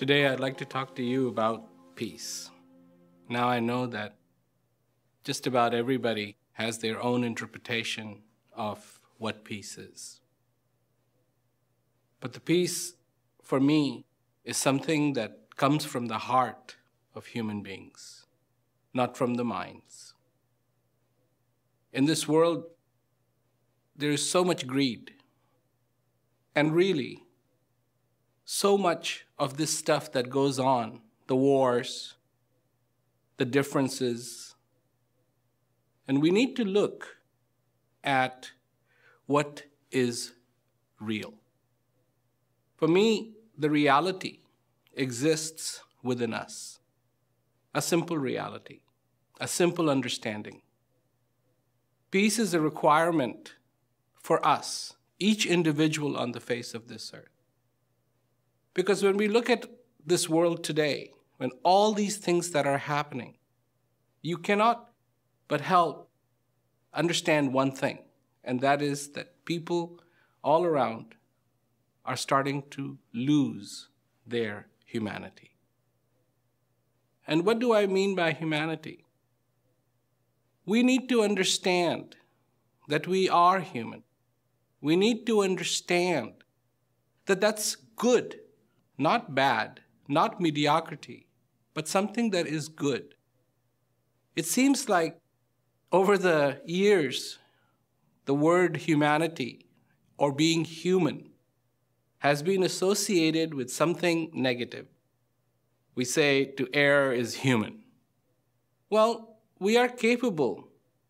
Today I'd like to talk to you about peace. Now I know that just about everybody has their own interpretation of what peace is. But the peace, for me, is something that comes from the heart of human beings, not from the minds. In this world, there is so much greed, and really, so much of this stuff that goes on, the wars, the differences, and we need to look at what is real. For me, the reality exists within us. A simple reality, a simple understanding. Peace is a requirement for us, each individual on the face of this earth. Because when we look at this world today, when all these things that are happening, you cannot but help understand one thing, and that is that people all around are starting to lose their humanity. And what do I mean by humanity? We need to understand that we are human. We need to understand that that's good. Not bad, not mediocrity, but something that is good. It seems like over the years, the word humanity or being human has been associated with something negative. We say to err is human. Well, we are capable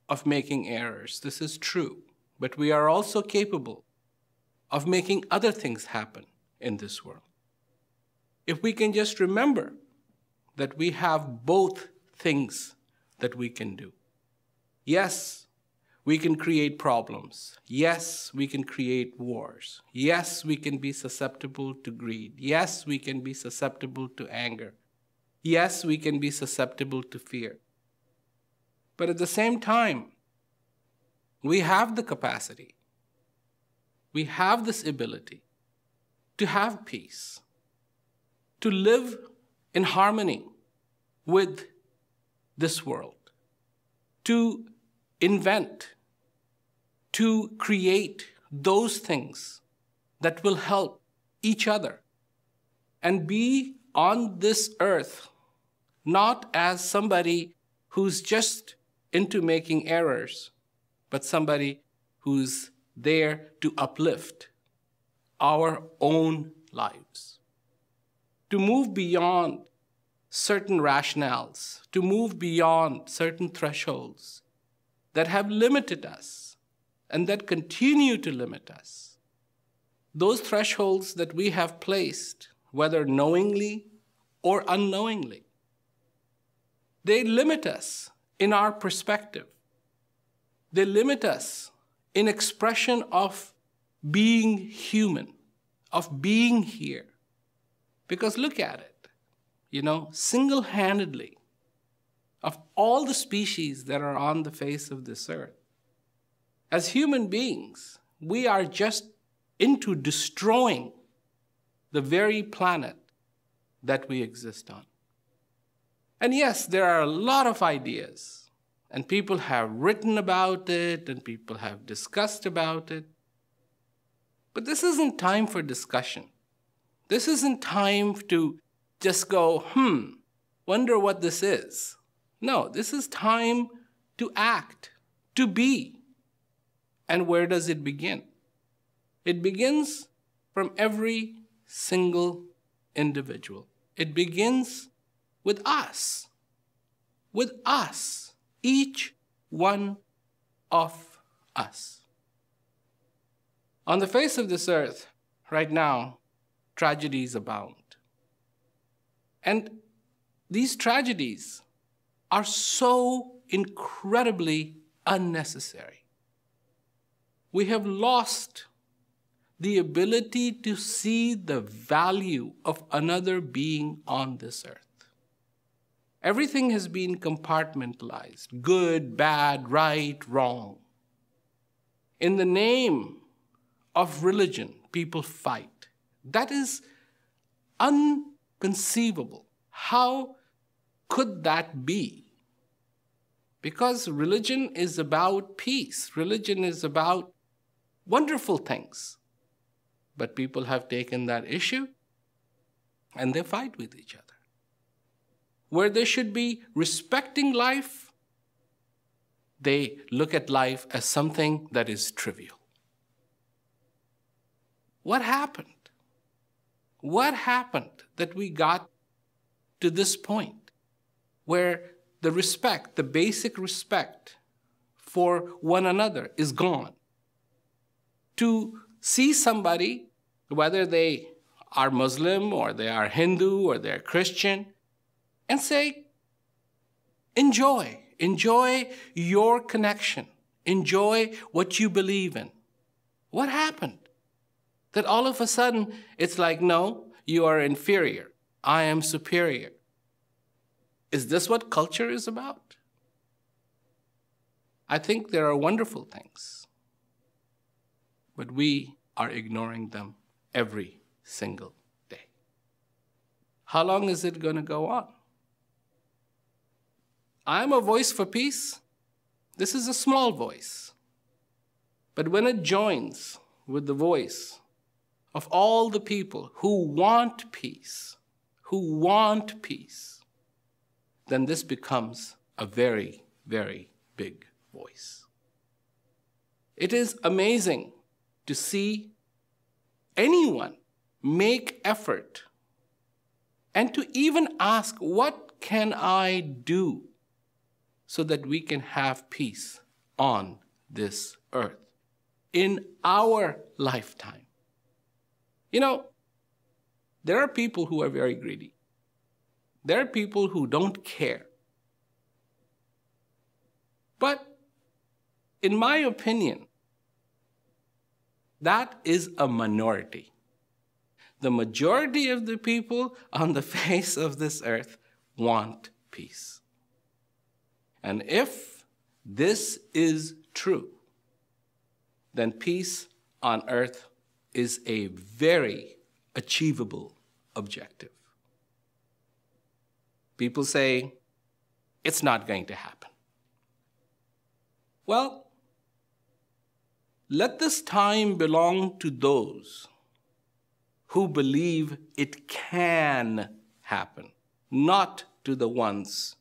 of making errors. This is true. But we are also capable of making other things happen in this world. If we can just remember that we have both things that we can do. Yes, we can create problems. Yes, we can create wars. Yes, we can be susceptible to greed. Yes, we can be susceptible to anger. Yes, we can be susceptible to fear. But at the same time, we have the capacity, we have this ability to have peace, to live in harmony with this world, to invent, to create those things that will help each other and be on this earth not as somebody who's just into making errors, but somebody who's there to uplift our own lives. To move beyond certain rationales, to move beyond certain thresholds that have limited us and that continue to limit us. Those thresholds that we have placed, whether knowingly or unknowingly, they limit us in our perspective. They limit us in expression of being human, of being here. Because look at it, single-handedly, of all the species that are on the face of this earth, as human beings, we are just into destroying the very planet that we exist on. And yes, there are a lot of ideas, and people have written about it, and people have discussed about it. But this isn't time for discussion. This isn't time to just go, wonder what this is. No, this is time to act, to be. And where does it begin? It begins from every single individual. It begins with us, each one of us. On the face of this earth, right now, tragedies abound. And these tragedies are so incredibly unnecessary. We have lost the ability to see the value of another being on this earth. Everything has been compartmentalized, good, bad, right, wrong. In the name of religion, people fight. That is inconceivable. How could that be? Because religion is about peace. Religion is about wonderful things. But people have taken that issue and they fight with each other. Where they should be respecting life, they look at life as something that is trivial. What happened? What happened that we got to this point where the respect, the basic respect for one another is gone? To see somebody, whether they are Muslim or they are Hindu or they're Christian, and say, enjoy your connection, enjoy what you believe in. What happened? That all of a sudden, it's like, no, you are inferior. I am superior. Is this what culture is about? I think there are wonderful things, but we are ignoring them every single day. How long is it going to go on? I'm a voice for peace. This is a small voice. But when it joins with the voice of all the people who want peace, then this becomes a very, very big voice. It is amazing to see anyone make effort and to even ask, what can I do so that we can have peace on this earth in our lifetime? You know, there are people who are very greedy. There are people who don't care. But in my opinion, that is a minority. The majority of the people on the face of this earth want peace. And if this is true, then peace on earth is a very achievable objective. People say, it's not going to happen. Well, let this time belong to those who believe it can happen, not to the ones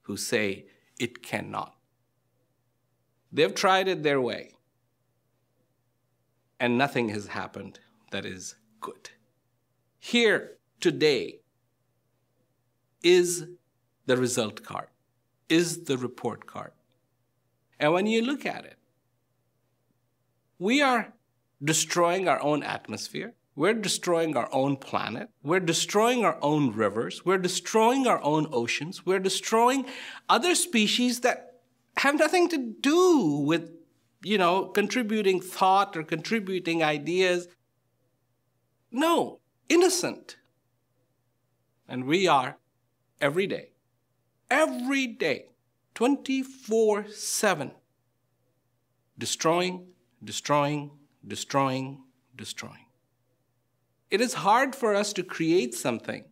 who say it cannot. They've tried it their way, and nothing has happened that is good. Here, today, is the result card, is the report card. And when you look at it, we are destroying our own atmosphere. We're destroying our own planet. We're destroying our own rivers. We're destroying our own oceans. We're destroying other species that have nothing to do with, contributing thought or contributing ideas. No, innocent. And we are every day, 24/7, destroying. It is hard for us to create something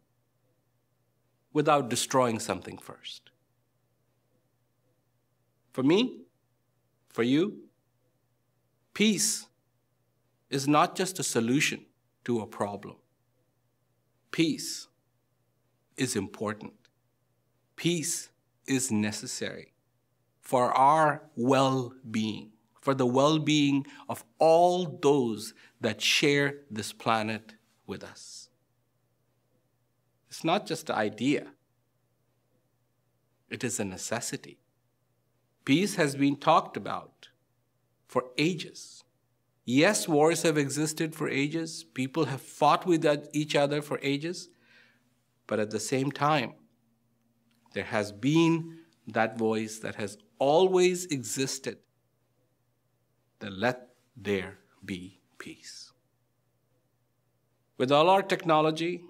without destroying something first. For me, for you, peace is not just a solution to a problem. Peace is important. Peace is necessary for our well-being, for the well-being of all those that share this planet with us. It's not just an idea. It is a necessity. Peace has been talked about for ages. Yes, wars have existed for ages. People have fought with each other for ages. But at the same time, there has been that voice that has always existed, that let there be peace. With all our technology,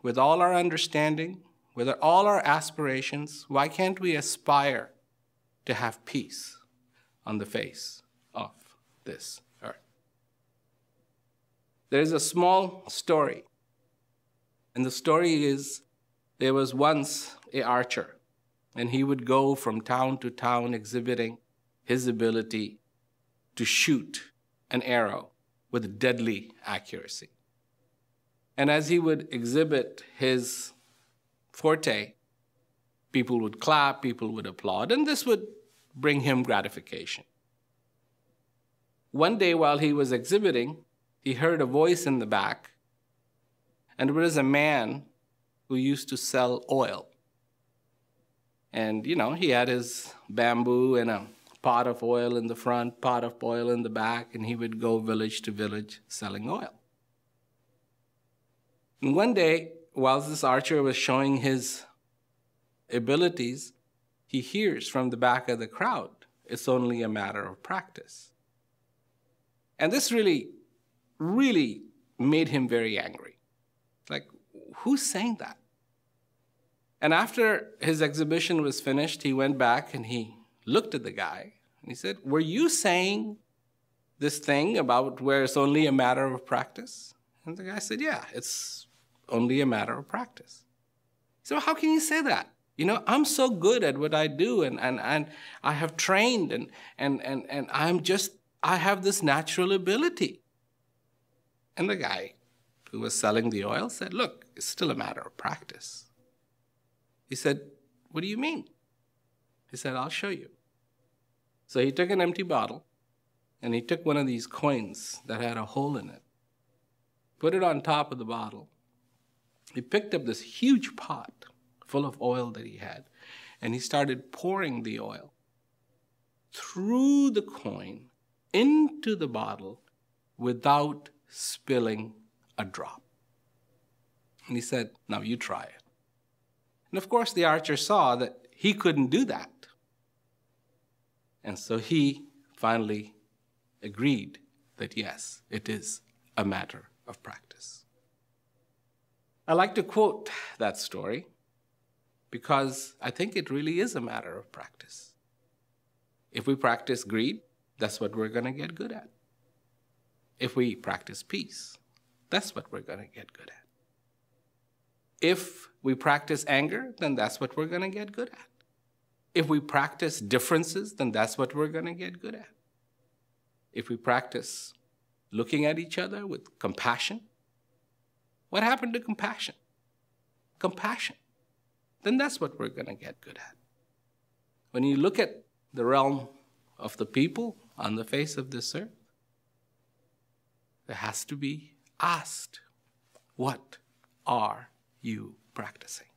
with all our understanding, with all our aspirations, why can't we aspire to have peace on the face of this earth? There is a small story And the story is, there was once an archer, and he would go from town to town exhibiting his ability to shoot an arrow with deadly accuracy. And as he would exhibit his forte, people would clap, people would applaud, and this would bring him gratification. One day while he was exhibiting, he heard a voice in the back, and it was a man who used to sell oil. And, he had his bamboo and a pot of oil in the front, pot of oil in the back, and he would go village to village selling oil. And one day, while this archer was showing his abilities, he hears from the back of the crowd, "It's only a matter of practice." And this really, really made him very angry. Like, who's saying that? And after his exhibition was finished, he went back and he looked at the guy and he said, "Were you saying this thing about where it's only a matter of practice?" And the guy said, "Yeah, it's only a matter of practice." So how can you say that? I'm so good at what I do, and I have trained, and I have this natural ability. And the guy who was selling the oil said, "Look, it's still a matter of practice." He said, "What do you mean?" He said, "I'll show you." So he took an empty bottle, and he took one of these coins that had a hole in it, put it on top of the bottle. He picked up this huge pot full of oil that he had, and he started pouring the oil through the coin into the bottle without spilling a drop. And he said, "Now you try it." And of course, the archer saw that he couldn't do that. And so he finally agreed that yes, it is a matter of practice. I like to quote that story because I think it really is a matter of practice. If we practice greed, that's what we're going to get good at. If we practice peace, that's what we're going to get good at. If we practice anger, then that's what we're going to get good at. If we practice differences, then that's what we're going to get good at. If we practice looking at each other with compassion, what happened to compassion? Compassion. Then that's what we're going to get good at. When you look at the realm of the people on the face of this earth, there has to be asked, what are you practicing?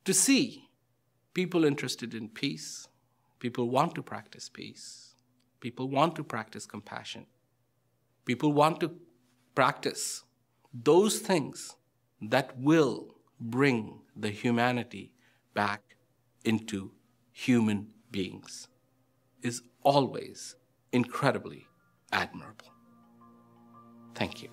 To see people interested in peace, people want to practice peace, people want to practice compassion, people want to practice those things that will bring the humanity back into human beings, is always incredibly admirable. Thank you.